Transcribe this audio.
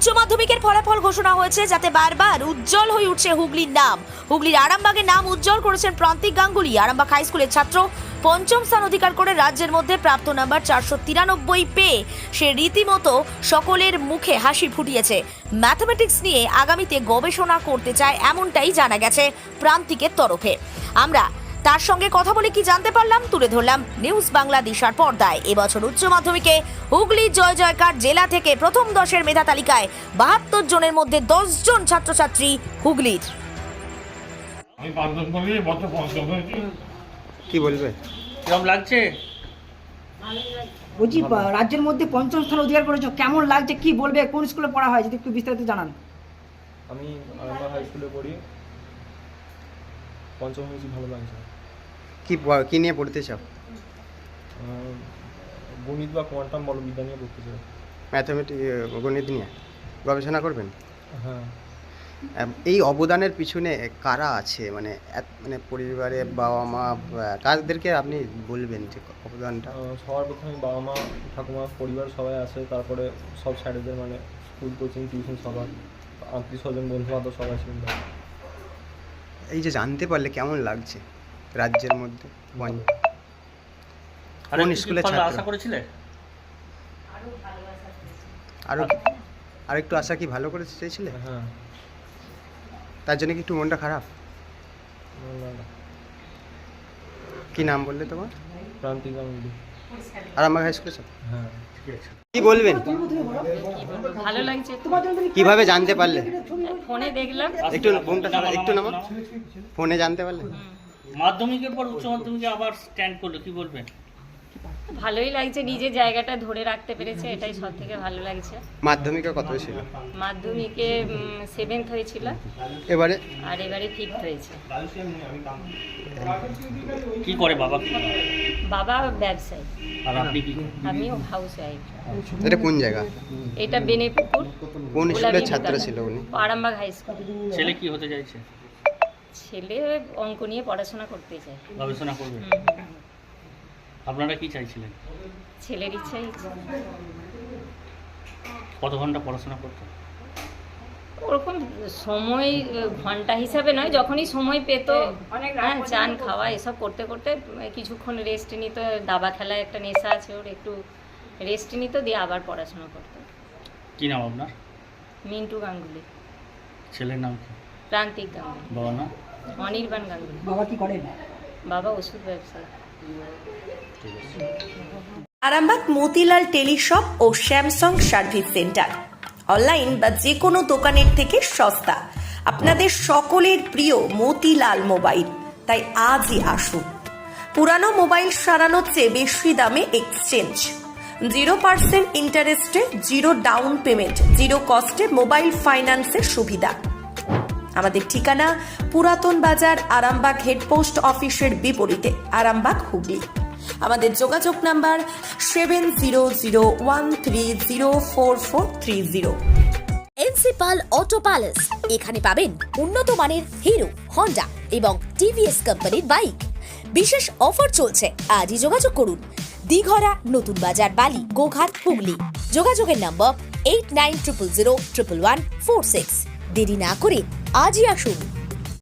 উচ্চ মাধ্যমিকের ফলাফল ঘোষণা হয়েছে, যাতে বারবার উজ্জ্বল হয়ে উঠছে হুগলির নাম। হুগলির আরামবাগের নাম উজ্জ্বল করেছেন প্রান্তিক গাঙ্গুলি। আরামবাগ হাই স্কুলের ছাত্র পঞ্চম স্থান অধিকার করে রাজ্যের মধ্যে প্রাপ্ত নাম্বার 493 পেয়ে সে রীতিমতো সকলের মুখে হাসি ফুটিয়েছে। ম্যাথমেটিক্স নিয়ে আগামীতে গবেষণা করতে চায়, এমনটাই জানা গেছে প্রান্তিকের তরফে। আমরা তার সঙ্গে কথা বলে কি জানতে পারলাম তুলে ধরলাম নিউজ বাংলা দিশার পর্দায়। এবছর উচ্চ মাধ্যমিকে হুগলির জয় জয়কার জেলা থেকে প্রথম 10-এর মেধা তালিকায় 72 জনের মধ্যে 10 জন ছাত্রছাত্রী হুগলির। কি বলবে, কেমন লাগছে? বলছি রাজ্যের মধ্যে পঞ্চম স্থান অধিকার করেছো, কেমন লাগছে কি বলবে? কোন স্কুলে পড়া হয় যদি একটু বিস্তারিত জানান। আমি আরামবাগ হাই স্কুলে পড়ি, পঞ্চম হয়েছি, ভালো লাগছে। কি নিয়ে পড়তে চাও? গণিত বা কোয়ান্টাম বলবিদ্যা নিয়ে পড়তে চাই। ম্যাথমেটিক্স, গণিত নিয়ে গবেষণা করবেন? হ্যাঁ। এই অবদানের পিছনে কারা আছে, মানে পরিবারে বাবা মা, কাদেরকে আপনি বলবেন যে অবদানটা? সবার প্রথমে বাবা মা, ঠাকুমা, পরিবার সবাই আছে, তারপরে সব স্যারেদের, মানে স্কুল, কোচিং, টিউশন, সবার আত্মীয় স্বজন, বন্ধু বান্ধব সবাই ছিলেন। এই যে জানতে পারলে কেমন লাগছে রাজ্যের মধ্যে? কোন স্কুলের ছাত্র? আশা করেছিলে আর একটু আশা কি ভালো করে চেয়েছিলে? হ্যাঁ। তার জন্য কি একটু মনটা খারাপ? না। কি নাম বললে তোমার? প্রান্তিক গাঙ্গুলি। আরামবাগ হাই স্কুলে? হ্যাঁ। কি বলবেন? ভালো লাগছে। কিভাবে জানতে পারলে? ফোনে দেখলাম। একটু ফোনটা একটু নামা। ফোনে জানতে পারলে? মাধ্যমিকের পর উচ্চ মাধ্যমিকে আবার স্ট্যান্ড করলো, কি বলবেন? ভালোই লাগছে, নিজের জায়গাটা ধরে রাখতে পেরেছে, এটাই সব থেকে ভালো লাগছে। মাধ্যমিকে কত ছিল? মাধ্যমিকে 7th হয়েছিল, এবারে আর এবারে 5th হয়েছে। কি করে বাবা? বাবা ব্যবসায়ী, আর আপনি কি? আমিও হাউস ওয়াইফ। এটা কোন জায়গা? এটা বেনেপুকুর। কোন স্কুলের ছাত্র ছিল উনি? Arambagh high school. ছেলে কি হতে চাইছে? ছেলে অঙ্ক নিয়ে পড়াশোনা করতে চায়, গবেষণা করবে। আপনারা কি চাইছিলেন? ছেলের ইচ্ছাই। কত ঘন্টা পড়াশোনা করতো? ওরকম সময় ঘন্টা হিসাবে নয়, যখনই সময় পেত, হ্যাঁ, চান খাওয়া এসব করতে করতে কিছুক্ষণ রেস্ট নিত। দাবা খেলায় একটা নেশা আছে ওর, একটু রেস্ট নিত, দিয়ে আবার পড়াশোনা করতো। কি নাম আপনার? মিন্টু গাঙ্গুলি। ছেলের নাম কি? প্রান্তিক গাঙ্গুলি। বাবা নাম? অনির্বাণ গাঙ্গুলি। বাবা কি করেন? বাবা ওষুধ ব্যবসায়ী। আরামবাগ মতিলাল টেলিশপ ও স্যামসাং সার্ভিস সেন্টার, অনলাইন বা যে কোনো দোকানের থেকে সস্তা। আপনাদের সকলের প্রিয় মতিলাল মোবাইল, তাই আজই আসুন। পুরানো মোবাইল সারানোর চেয়ে বেশি দামে এক্সচেঞ্জ, 0% ইন্টারেস্টে, 0 ডাউন পেমেন্ট, 0 কস্টে মোবাইল ফাইন্যান্সের সুবিধা। আমাদের ঠিকানা পুরাতন বাজার, আরামবাগ হেডপোস্ট অফিসের বিপরীতে, আরামবাগ হুগলি। আমাদের যোগাযোগ নাম্বার 7001304430। প্রিন্সিপাল অটো প্যালেস, এখানে পাবেন উন্নত মানের হিরো, হন্ডা এবং টিভিএস কোম্পানির বাইক। বিশেষ অফার চলছে, আজই যোগাযোগ করুন। দিঘরা, নতুন বাজার, বালি, গোঘাট, হুগলি। যোগাযোগের নম্বর 8900011146। দেরি না করে আজই আসুন।